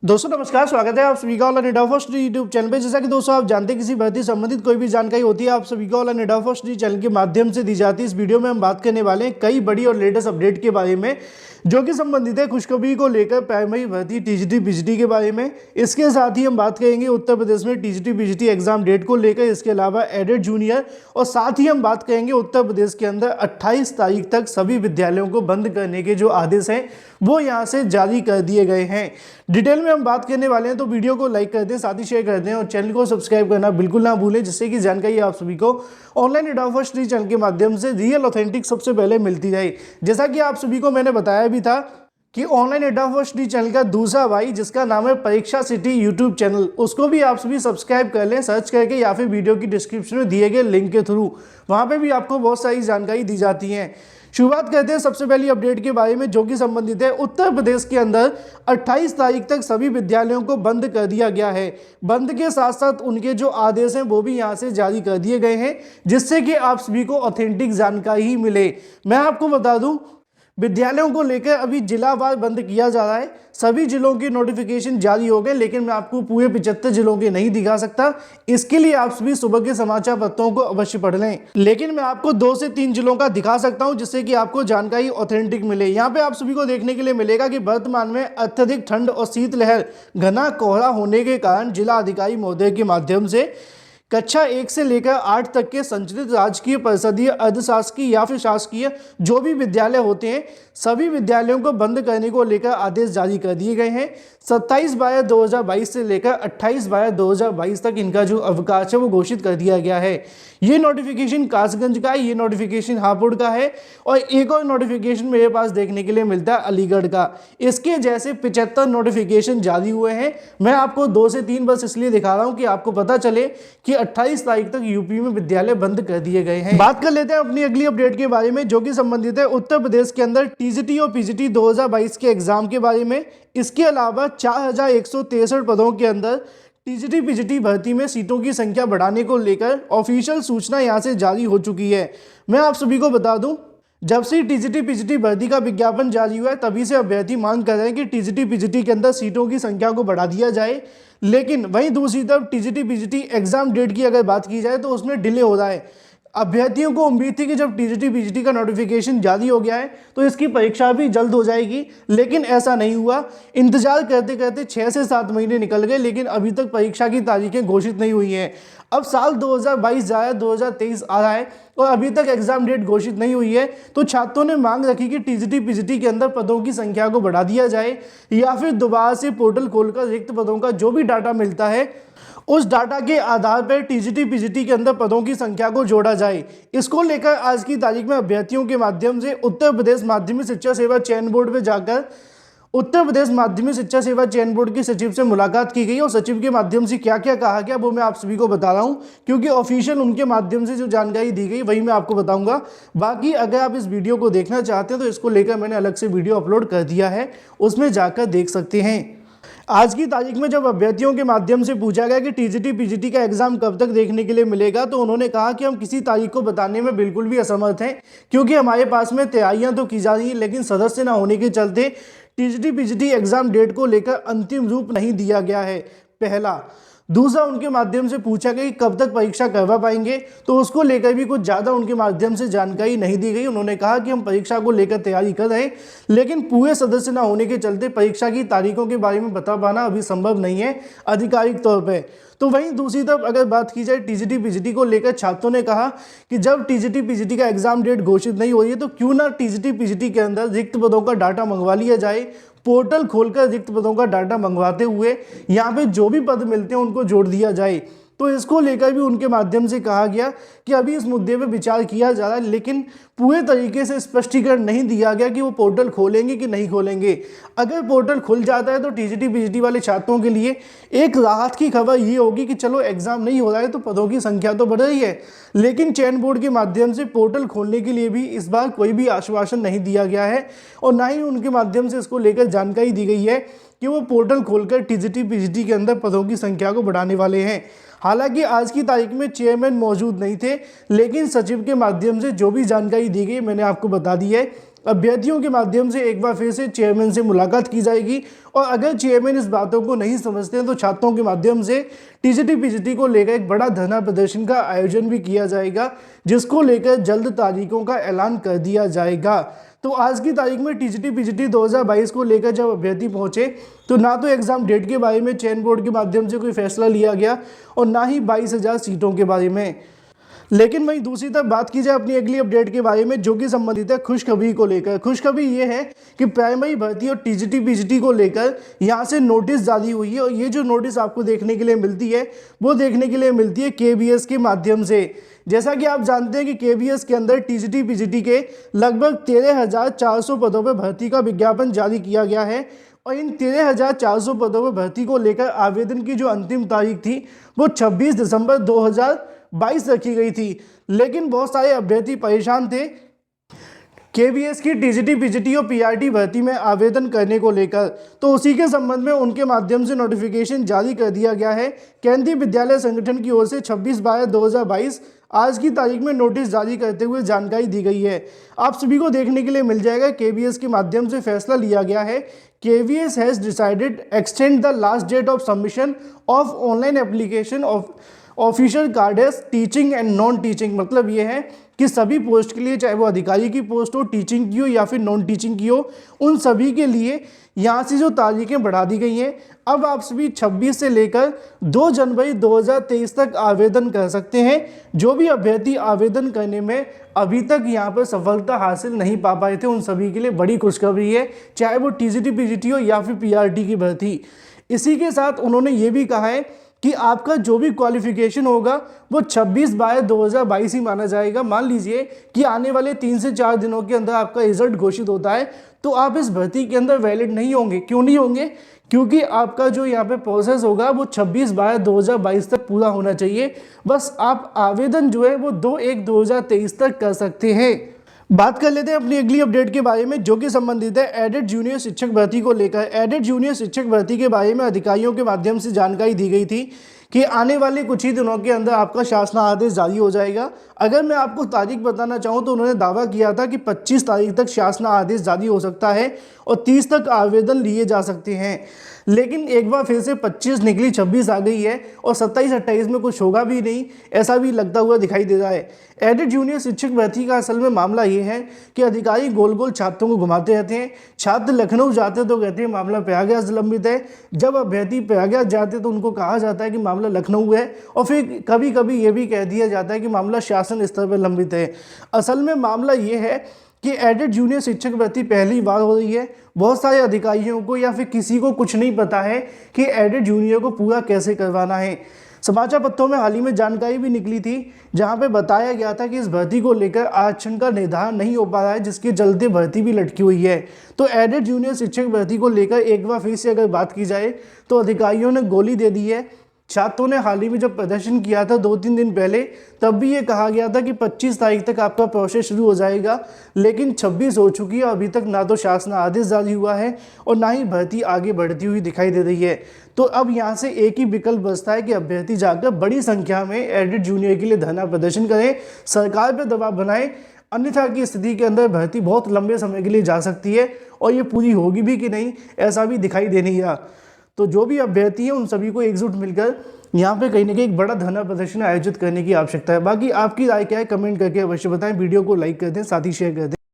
दोस्तों नमस्कार, स्वागत है आप सभी का online India first YouTube channel पे। जैसा कि दोस्तों आप जानते हैं किसी भर्ती संबंधित कोई भी जानकारी होती है आप सभी को ऑनलाइन इंडिया फर्स्ट चैनल के माध्यम से दी जाती है। इस वीडियो में हम बात करने वाले हैं कई बड़ी और लेटेस्ट अपडेट के बारे में जो कि संबंधित है खुशखबरी को लेकर प्राइमरी भर्ती टीजीटी पीजीटी के बारे में। इसके साथ ही हम बात करेंगे उत्तर प्रदेश में टीजीटी पीजीटी एग्जाम डेट को लेकर, इसके अलावा एडेड जूनियर, और साथ ही हम बात करेंगे उत्तर प्रदेश के अंदर 28 तारीख तक सभी विद्यालयों को बंद करने के जो आदेश हैं वो यहाँ से जारी कर दिए गए हैं। डिटेल में हम बात करने वाले हैं, तो वीडियो को लाइक कर दें, साथ ही शेयर कर दें और चैनल को सब्सक्राइब करना बिल्कुल ना भूलें, जिससे कि जानकारी आप सभी को ऑनलाइन इंडिया फर्स्ट चैनल के माध्यम से रियल ऑथेंटिक सबसे पहले मिलती जाए। जैसा कि आप सभी को मैंने बताया भी था कि ऑनलाइन इंडिया फर्स्ट चैनल का दूसरा भाई जिसका नाम है परीक्षा सिटी यूट्यूब चैनल, उसको भी आप सभी सब्सक्राइब कर लें सर्च करके या फिर वीडियो की डिस्क्रिप्शन में दिए गए लिंक के थ्रू। वहाँ पे भी आपको बहुत सारी जानकारी दी जाती है। शुरुआत करते हैं सबसे पहली अपडेट के बारे में जो कि संबंधित है उत्तर प्रदेश के अंदर 28 तारीख तक सभी विद्यालयों को बंद कर दिया गया है। बंद के साथ साथ उनके जो आदेश हैं वो भी यहाँ से जारी कर दिए गए हैं, जिससे कि आप सभी को ऑथेंटिक जानकारी ही मिले। मैं आपको बता दूं, विद्यालयों को लेकर अभी जिलावार बंद किया जा रहा है। सभी जिलों की नोटिफिकेशन जारी हो गए, लेकिन मैं आपको पूरे 75 जिलों के नहीं दिखा सकता। इसके लिए आप सभी सुबह के समाचार पत्रों को अवश्य पढ़ लें, लेकिन मैं आपको 2 से 3 जिलों का दिखा सकता हूं, जिससे कि आपको जानकारी ऑथेंटिक मिले। यहाँ पे आप सभी को देखने के लिए मिलेगा कि वर्तमान में अत्यधिक ठंड और शीतलहर, घना कोहरा होने के कारण जिला अधिकारी महोदय के माध्यम से कक्षा 1 से लेकर 8 तक के संचालित राजकीय, परिषदीय, अर्धशासकीय या फिर शासकीय जो भी विद्यालय होते हैं सभी विद्यालयों को बंद करने को लेकर आदेश जारी कर दिए गए हैं। 27/12/2022 से लेकर 28/12/2022 तक इनका जो अवकाश है वो घोषित कर दिया गया है। ये नोटिफिकेशन कासगंज का है, ये नोटिफिकेशन हापुड़ का है और एक और नोटिफिकेशन मेरे पास देखने के लिए मिलता है अलीगढ़ का। इसके जैसे 75 नोटिफिकेशन जारी हुए हैं। मैं आपको 2 से 3 बस इसलिए दिखा रहा हूँ कि आपको पता चले कि 28 तारीख तक यूपी में विद्यालय बंद कर दिए गए हैं। बात कर लेते हैं अपनी अगली अपडेट के बारे में जो कि संबंधित है उत्तर प्रदेश के अंदर टीजीटी और पीजीटी 2022 के एग्जाम के बारे में। इसके अलावा 4163 पदों के अंदर टीजीटी पीजीटी भर्ती में सीटों की संख्या बढ़ाने को लेकर ऑफिशियल सूचना यहां से जारी हो चुकी है। मैं आप सभी को बता दूं, जब से टीजीटी पीजीटी भर्ती का विज्ञापन जारी हुआ है तभी से अभ्यर्थी मांग कर रहे हैं कि टीजीटी पीजीटी के अंदर सीटों की संख्या को बढ़ा दिया जाए। लेकिन वहीं दूसरी तरफ टीजीटी पीजीटी एग्जाम डेट की अगर बात की जाए तो उसमें डिले हो रहा है। अभ्यर्थियों को उम्मीद थी कि जब टीजीटी पीजीटी का नोटिफिकेशन जारी हो गया है तो इसकी परीक्षा भी जल्द हो जाएगी, लेकिन ऐसा नहीं हुआ। इंतजार करते करते 6 से 7 महीने निकल गए, लेकिन अभी तक परीक्षा की तारीखें घोषित नहीं हुई हैं। अब साल 2022 जा रहा है, 2023 आ रहा है और अभी तक एग्जाम डेट घोषित नहीं हुई है। तो छात्रों ने मांग रखी कि टीजीटी पीजीटी के अंदर पदों की संख्या को बढ़ा दिया जाए या फिर दोबारा से पोर्टल खोलकर रिक्त पदों का जो भी डाटा मिलता है उस डाटा के आधार पर टीजीटी पीजीटी के अंदर पदों की संख्या को जोड़ा जाए। इसको लेकर आज की तारीख में अभ्यर्थियों के माध्यम से उत्तर प्रदेश माध्यमिक शिक्षा सेवा चयन बोर्ड में जाकर उत्तर प्रदेश माध्यमिक शिक्षा सेवा चयन बोर्ड के सचिव से मुलाकात की गई और सचिव के माध्यम से क्या क्या कहा गया वो मैं आप सभी को बता रहा हूं, क्योंकि ऑफिशियल उनके माध्यम से जो जानकारी दी गई वही मैं आपको बताऊंगा। बाकी अगर आप इस वीडियो को देखना चाहते हैं तो इसको लेकर मैंने अलग से वीडियो अपलोड कर दिया है, उसमें जाकर देख सकते हैं। आज की तारीख में जब अभ्यर्थियों के माध्यम से पूछा गया कि टीजीटी पीजीटी का एग्जाम कब तक देखने के लिए मिलेगा, तो उन्होंने कहा कि हम किसी तारीख को बताने में बिल्कुल भी असमर्थ हैं, क्योंकि हमारे पास में तैयारियां तो की जा रही हैं लेकिन सदस्य न होने के चलते टीजीटी पीजीटी एग्जाम डेट को लेकर अंतिम रूप नहीं दिया गया है, पहला। दूसरा, उनके माध्यम से पूछा गया कि कब तक परीक्षा करवा पाएंगे, तो उसको लेकर भी कुछ ज़्यादा उनके माध्यम से जानकारी नहीं दी गई। उन्होंने कहा कि हम परीक्षा को लेकर तैयारी कर रहे हैं, लेकिन पूरे सदस्य ना होने के चलते परीक्षा की तारीखों के बारे में बता पाना अभी संभव नहीं है आधिकारिक तौर पर। तो वहीं दूसरी तरफ अगर बात की जाए टीजीटी पीजीटी को लेकर, छात्रों ने कहा कि जब टीजीटी पीजीटी का एग्जाम डेट घोषित नहीं हो रही है तो क्यों ना टीजीटी पीजीटी के अंदर रिक्त पदों का डाटा मंगवा लिया जाए। पोर्टल खोलकर रिक्त पदों का डाटा मंगवाते हुए यहाँ पे जो भी पद मिलते हैं उनको जोड़ दिया जाए। तो इसको लेकर भी उनके माध्यम से कहा गया कि अभी इस मुद्दे पे विचार किया जा रहा है, लेकिन पूरे तरीके से स्पष्टीकरण नहीं दिया गया कि वो पोर्टल खोलेंगे कि नहीं खोलेंगे। अगर पोर्टल खुल जाता है तो टीजीटी पीजीटी वाले छात्रों के लिए एक राहत की खबर ये होगी कि चलो एग्जाम नहीं हो रहा है तो पदों की संख्या तो बढ़ रही है। लेकिन चयन बोर्ड के माध्यम से पोर्टल खोलने के लिए भी इस बार कोई भी आश्वासन नहीं दिया गया है और ना ही उनके माध्यम से इसको लेकर जानकारी दी गई है कि वो पोर्टल खोलकर टीजीटी पीजीटी के अंदर पदों की संख्या को बढ़ाने वाले हैं। हालांकि आज की तारीख में चेयरमैन मौजूद नहीं थे, लेकिन सचिव के माध्यम से जो भी जानकारी दी गई मैंने आपको बता दी है। अभ्यर्थियों के माध्यम से एक बार फिर से चेयरमैन से मुलाकात की जाएगी और अगर चेयरमैन इस बातों को नहीं समझते हैं तो छात्रों के माध्यम से टीजीटी पीजीटी को लेकर एक बड़ा धरना प्रदर्शन का आयोजन भी किया जाएगा, जिसको लेकर जल्द तारीखों का ऐलान कर दिया जाएगा। तो आज की तारीख में टीजीटी पीजीटी 2022 को लेकर जब अभ्यर्थी पहुंचे तो ना तो एग्जाम डेट के बारे में चयन बोर्ड के माध्यम से कोई फैसला लिया गया और ना ही 22,000 सीटों के बारे में। लेकिन वहीं दूसरी तरफ बात की जाए अपनी अगली अपडेट के बारे में, जो कि संबंधित है खुशखबरी को लेकर। खुशखबरी ये है कि प्राइमरी भर्ती और टीजीटी पीजीटी को लेकर यहाँ से नोटिस जारी हुई है और ये जो नोटिस आपको देखने के लिए मिलती है वो देखने के लिए मिलती है केबीएस के माध्यम से। जैसा कि आप जानते हैं कि केबीएस के अंदर टीजीटी पीजीटी के लगभग 13,400 पदों पर भर्ती का विज्ञापन जारी किया गया है और इन 13,400 पदों पर भर्ती को लेकर आवेदन की जो अंतिम तारीख थी वो 26 दिसंबर 2022 रखी गई थी। लेकिन बहुत सारे अभ्यर्थी परेशान थे केबीएस की टीजीटी पीजीटी और पीआरटी भर्ती में आवेदन करने को लेकर, तो उसी के संबंध में उनके माध्यम से नोटिफिकेशन जारी कर दिया गया है। केंद्रीय विद्यालय संगठन की ओर से 26/12/2022 आज की तारीख में नोटिस जारी करते हुए जानकारी दी गई है। आप सभी को देखने के लिए मिल जाएगा केबीएस के माध्यम से फैसला लिया गया है। KBS has decided extend the last date of submission of online application of official cards teaching and non teaching. मतलब ये है कि सभी पोस्ट के लिए, चाहे वो अधिकारी की पोस्ट हो, टीचिंग की हो या फिर नॉन टीचिंग की हो, उन सभी के लिए यहाँ से जो तारीखें बढ़ा दी गई हैं। अब आप सभी 26 से लेकर 2 जनवरी 2023 तक आवेदन कर सकते हैं। जो भी अभ्यर्थी आवेदन करने में अभी तक यहाँ पर सफलता हासिल नहीं पा पाए थे, उन सभी के लिए बड़ी खुशखबरी है, चाहे वो टीजीटी पीजीटी हो या फिर पीआरटी की भर्ती। इसी के साथ उन्होंने ये भी कहा है कि आपका जो भी क्वालिफिकेशन होगा वो 26/2022 ही माना जाएगा। मान लीजिए कि आने वाले 3 से 4 दिनों के अंदर आपका रिजल्ट घोषित होता है तो आप इस भर्ती के अंदर वैलिड नहीं होंगे। क्यों नहीं होंगे? क्योंकि आपका जो यहाँ पे प्रोसेस होगा वो 26/2022 तक पूरा होना चाहिए। बस आप आवेदन जो है वो 2/1/2023 तक कर सकते हैं। बात कर लेते हैं अपनी अगली अपडेट के बारे में, जो कि संबंधित है एडेड जूनियर शिक्षक भर्ती को लेकर। एडेड जूनियर शिक्षक भर्ती के बारे में अधिकारियों के माध्यम से जानकारी दी गई थी कि आने वाले कुछ ही दिनों के अंदर आपका शासनादेश जारी हो जाएगा। अगर मैं आपको तारीख बताना चाहूँ तो उन्होंने दावा किया था कि 25 तारीख तक शासनादेश जारी हो सकता है और 30 तक आवेदन लिए जा सकते हैं। लेकिन एक बार फिर से 25 निकली, 26 आ गई है और 27-28 में कुछ होगा भी नहीं, ऐसा भी लगता हुआ दिखाई दे रहा है। एडेड जूनियर शिक्षक भर्ती का असल में मामला ये है कि अधिकारी गोल गोल छात्रों को घुमाते रहते हैं। छात्र लखनऊ जाते तो कहते हैं मामला प्रयागराज लंबित है, जब अभ्यर्थी प्रयागराज जाते तो उनको कहा जाता है कि मामला लखनऊ है और फिर कभी कभी ये भी कह दिया जाता है कि मामला शासन स्तर पर लंबित है। असल में मामला ये है कि एडेड जूनियर शिक्षक भर्ती पहली बार हो रही है। बहुत सारे अधिकारियों को या फिर किसी को कुछ नहीं पता है कि एडेड जूनियर को पूरा कैसे करवाना है। समाचार पत्रों में हाल ही में जानकारी भी निकली थी जहां पे बताया गया था कि इस भर्ती को लेकर आरक्षण का निर्धारण नहीं हो पा रहा है, जिसके चलते भर्ती भी लटकी हुई है। तो एडेड जूनियर शिक्षक भर्ती को लेकर एक बार फिर से अगर बात की जाए तो अधिकारियों ने गोली दे दी है। छात्रों ने हाल ही में जब प्रदर्शन किया था 2-3 दिन पहले, तब भी ये कहा गया था कि 25 तारीख तक आपका प्रोसेस शुरू हो जाएगा, लेकिन 26 हो चुकी है। अभी तक ना तो शासन आदेश जारी हुआ है और ना ही भर्ती आगे बढ़ती हुई दिखाई दे रही है। तो अब यहाँ से एक ही विकल्प बचता है कि अभ्यर्थी जाकर बड़ी संख्या में एडेड जूनियर के लिए धरना प्रदर्शन करें, सरकार पर दबाव बनाएं। अन्यथा की स्थिति के अंदर भर्ती बहुत लंबे समय के लिए जा सकती है और ये पूरी होगी भी कि नहीं, ऐसा भी दिखाई दे नहीं रहा। तो जो भी अभ्यर्थी हैं उन सभी को एकजुट मिलकर यहाँ पे कहीं ना कहीं एक बड़ा धरना प्रदर्शन आयोजित करने की आवश्यकता है। बाकी आपकी राय क्या है, कमेंट करके अवश्य बताएं। वीडियो को लाइक कर दें, साथ ही शेयर कर दें।